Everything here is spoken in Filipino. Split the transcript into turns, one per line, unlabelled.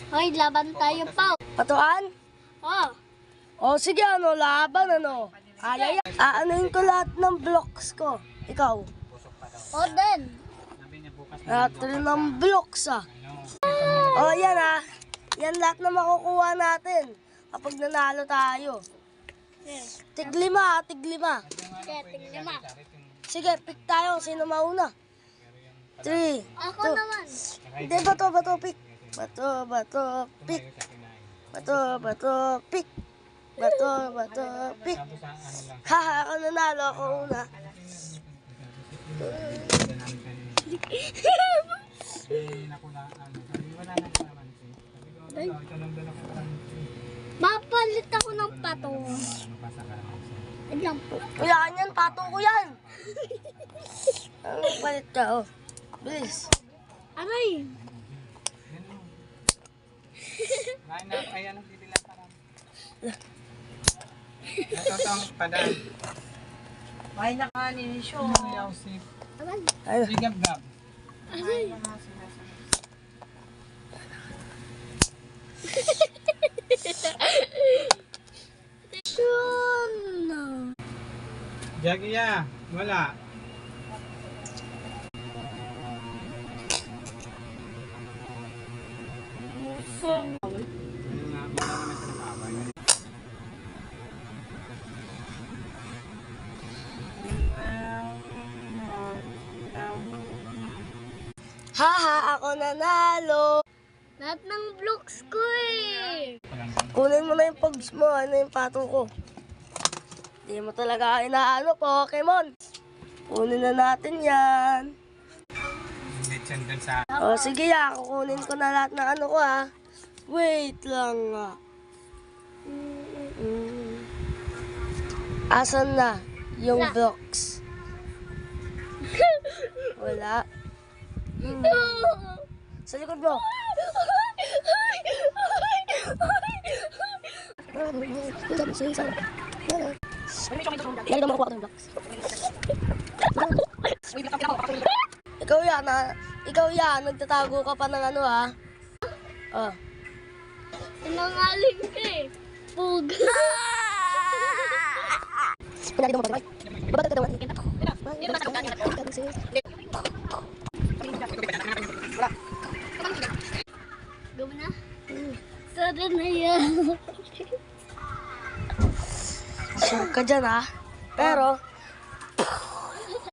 Hoy, laban tayo, Pao.
Patuan?
Oh.
O sige, laban Kaya yan. Aanuhin ko lahat ng blocks ko. Ikaw?
O din.
Lahat rin ng blocks O yan Yan lahat na makukuha natin kapag nanalo tayo. Tiglima.
Kaya tingnan mo.
Sige, pick tayo. Sino mauna? 3,
Ako naman.
Hindi, bato, pick. Bato, pick. Bato, pick. Bato, pick. Haha, ako nanalo. Ako una.
Mapalit ako ng pato. Ilang po.
Kailangan yan, pato ko yan. Ano palit ka, Bilis.
Aray.
Ayan ang titilan para. Ito ang padaan.
May nakanin siya.
Ayaw si.
Aray.
Ayun.
Sigab-gab.
Aray.
Jagiya, wala.
Haha, ako nanalo.
Lahat ng blocks ko eh.
Kunin mo na yung pogs mo, yung pato ko. Hindi mo talaga inaano, Pokemon. Kunin na natin yan. O sige kukunin ko na lahat ng ano ko Wait lang Asan na yung blocks? Wala. Sa likod mo. Lagi daw makukuha ko ng blocks. Ikaw yan, nagtatago ka pa ng ano Oh.
Sinangaling ka eh. Pug.
Pinali daw mo pag Babat ka daw.
Gawin na? Sada na yan.
Sure ka dyan Pero